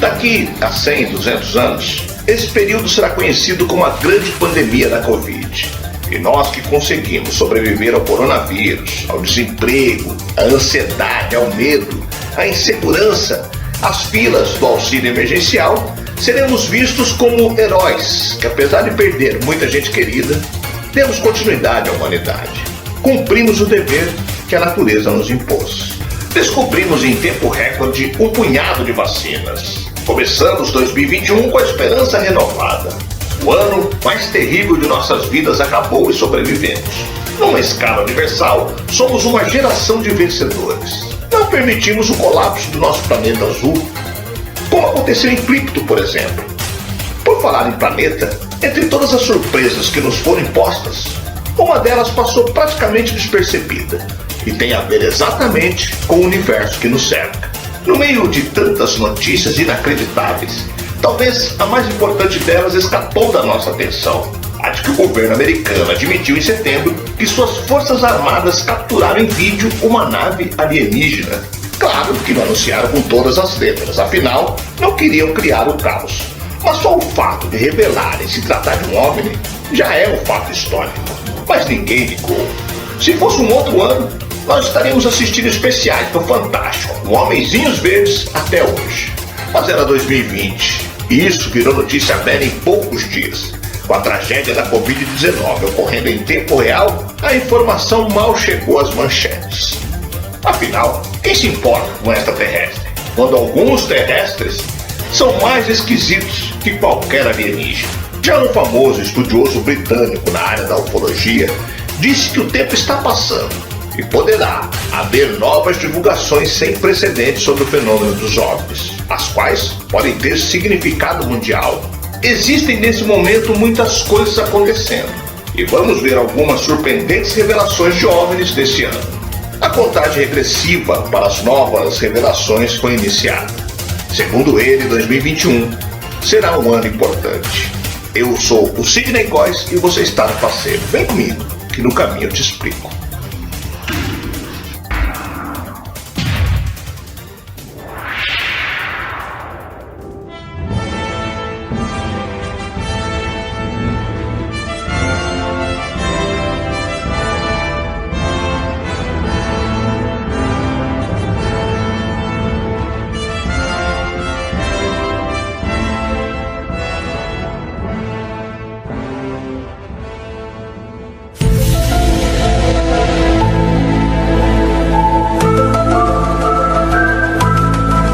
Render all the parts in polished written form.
Daqui a 100, 200 anos, esse período será conhecido como a grande pandemia da Covid. E nós que conseguimos sobreviver ao coronavírus, ao desemprego, à ansiedade, ao medo, à insegurança, às filas do auxílio emergencial, seremos vistos como heróis que, apesar de perder muita gente querida, demos continuidade à humanidade. Cumprimos o dever que a natureza nos impôs. Descobrimos em tempo recorde um punhado de vacinas. Começamos 2021 com a esperança renovada. O ano mais terrível de nossas vidas acabou e sobrevivemos. Numa escala universal, somos uma geração de vencedores. Não permitimos o colapso do nosso planeta azul, como aconteceu em Clipto, por exemplo. Por falar em planeta, entre todas as surpresas que nos foram impostas, uma delas passou praticamente despercebida e tem a ver exatamente com o universo que nos cerca. No meio de tantas notícias inacreditáveis, talvez a mais importante delas escapou da nossa atenção. A de que o governo americano admitiu em setembro que suas forças armadas capturaram em vídeo uma nave alienígena. Claro que não anunciaram com todas as letras, afinal, não queriam criar o caos. Mas só o fato de revelarem se tratar de um OVNI já é um fato histórico. Mas ninguém ligou. Se fosse um outro ano, nós estaríamos assistindo especiais do Fantástico, com Homenzinhos Verdes até hoje. Mas era 2020, e isso virou notícia velha em poucos dias. Com a tragédia da Covid-19 ocorrendo em tempo real, a informação mal chegou às manchetes. Afinal, quem se importa com extraterrestre, quando alguns terrestres são mais esquisitos que qualquer alienígena? Já um famoso estudioso britânico na área da ufologia disse que o tempo está passando e poderá haver novas divulgações sem precedentes sobre o fenômeno dos OVNIs, as quais podem ter significado mundial. Existem nesse momento muitas coisas acontecendo e vamos ver algumas surpreendentes revelações de OVNIs desse ano. A contagem regressiva para as novas revelações foi iniciada. Segundo ele, 2021 será um ano importante. Eu sou o Sidney Góes e você está no passeio. Vem comigo, que no caminho eu te explico.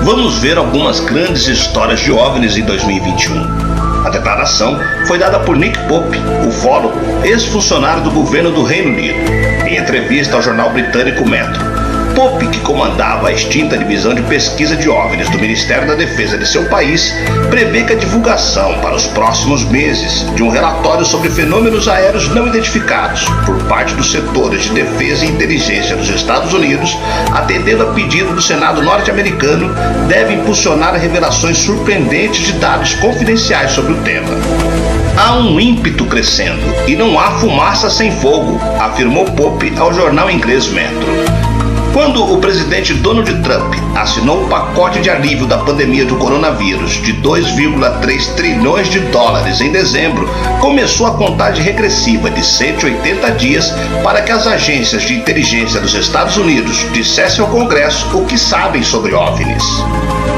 Vamos ver algumas grandes histórias de OVNIs em 2021. A declaração foi dada por Nick Pope, ufólogo, ex-funcionário do governo do Reino Unido, em entrevista ao jornal britânico Metro. Pope, que comandava a extinta divisão de pesquisa de OVNIs do Ministério da Defesa de seu país, prevê que a divulgação para os próximos meses de um relatório sobre fenômenos aéreos não identificados por parte dos setores de defesa e inteligência dos Estados Unidos, atendendo a pedido do Senado norte-americano, deve impulsionar revelações surpreendentes de dados confidenciais sobre o tema. Há um ímpeto crescendo e não há fumaça sem fogo, afirmou Pope ao jornal inglês Metro. Quando o presidente Donald Trump assinou o pacote de alívio da pandemia do coronavírus de 2,3 trilhões de dólares em dezembro, começou a contagem regressiva de 180 dias para que as agências de inteligência dos Estados Unidos dissessem ao Congresso o que sabem sobre OVNIs.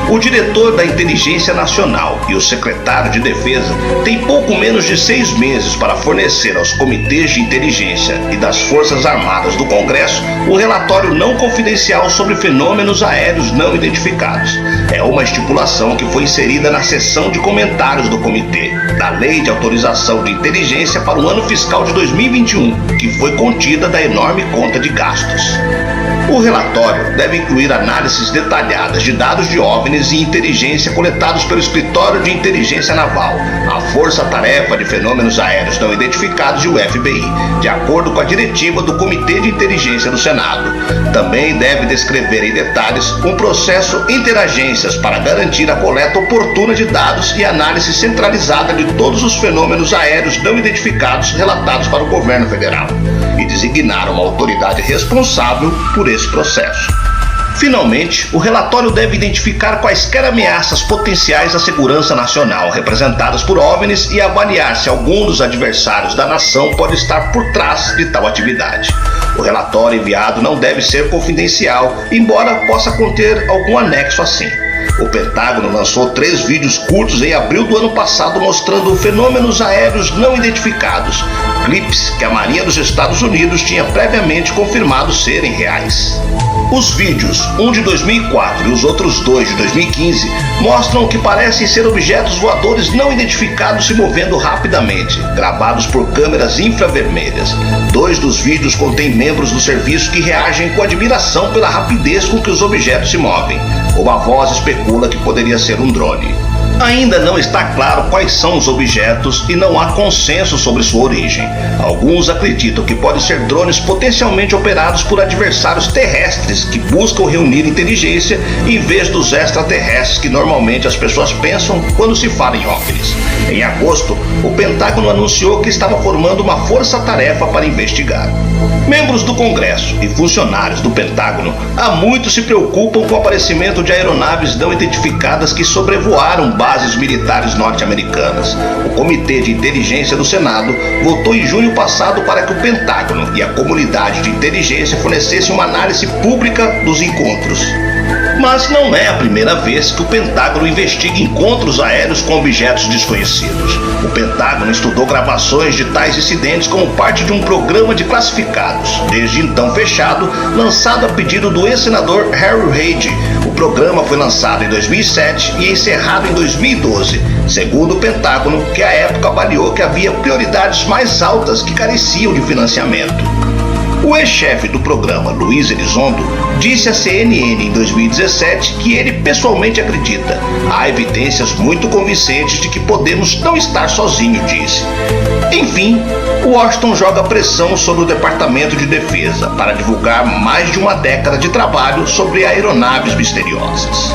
O diretor da Inteligência Nacional e o secretário de Defesa têm pouco menos de 6 meses para fornecer aos comitês de inteligência e das Forças Armadas do Congresso um relatório não confidencial sobre fenômenos aéreos não identificados. É uma estipulação que foi inserida na seção de comentários do Comitê da Lei de Autorização de Inteligência para o ano fiscal de 2021, que foi contida da enorme conta de gastos. O relatório deve incluir análises detalhadas de dados de OVNIs e inteligência coletados pelo Escritório de Inteligência Naval, a Força-Tarefa de Fenômenos Aéreos Não Identificados e o FBI, de acordo com a diretiva do Comitê de Inteligência do Senado. Também deve descrever em detalhes um processo interagências para garantir a coleta oportuna de dados e análise centralizada de todos os fenômenos aéreos não identificados relatados para o governo federal, e designar uma autoridade responsável por esse processo. Finalmente, o relatório deve identificar quaisquer ameaças potenciais à segurança nacional representadas por OVNIs e avaliar se algum dos adversários da nação pode estar por trás de tal atividade. O relatório enviado não deve ser confidencial, embora possa conter algum anexo assim. O Pentágono lançou 3 vídeos curtos em abril do ano passado mostrando fenômenos aéreos não identificados, clipes que a Marinha dos Estados Unidos tinha previamente confirmado serem reais. Os vídeos, um de 2004 e os outros 2 de 2015, mostram que parecem ser objetos voadores não identificados se movendo rapidamente, gravados por câmeras infravermelhas. 2 dos vídeos contêm membros do serviço que reagem com admiração pela rapidez com que os objetos se movem. Uma voz especula que poderia ser um drone. Ainda não está claro quais são os objetos e não há consenso sobre sua origem. Alguns acreditam que podem ser drones potencialmente operados por adversários terrestres que buscam reunir inteligência em vez dos extraterrestres que normalmente as pessoas pensam quando se fala em OVNIs. Em agosto, o Pentágono anunciou que estava formando uma força-tarefa para investigar. Membros do Congresso e funcionários do Pentágono há muito se preocupam com o aparecimento de aeronaves não identificadas que sobrevoaram bases militares norte-americanas. O Comitê de Inteligência do Senado votou em junho passado para que o Pentágono e a comunidade de inteligência fornecessem uma análise pública dos encontros. Mas não é a primeira vez que o Pentágono investiga encontros aéreos com objetos desconhecidos. O Pentágono estudou gravações de tais incidentes como parte de um programa de classificados, desde então fechado, lançado a pedido do ex-senador Harry Reid. O programa foi lançado em 2007 e encerrado em 2012, segundo o Pentágono, que à época avaliou que havia prioridades mais altas que careciam de financiamento. O ex-chefe do programa, Luiz Elizondo, disse à CNN em 2017 que ele pessoalmente acredita. Há evidências muito convincentes de que podemos não estar sozinhos, disse. Enfim, Washington joga pressão sobre o Departamento de Defesa para divulgar mais de uma década de trabalho sobre aeronaves misteriosas.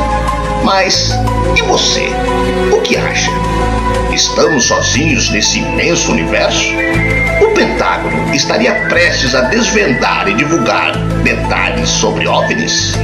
Mas, e você? O que acha? Estamos sozinhos nesse imenso universo? O Pentágono estaria prestes a desvendar e divulgar detalhes sobre OVNIs?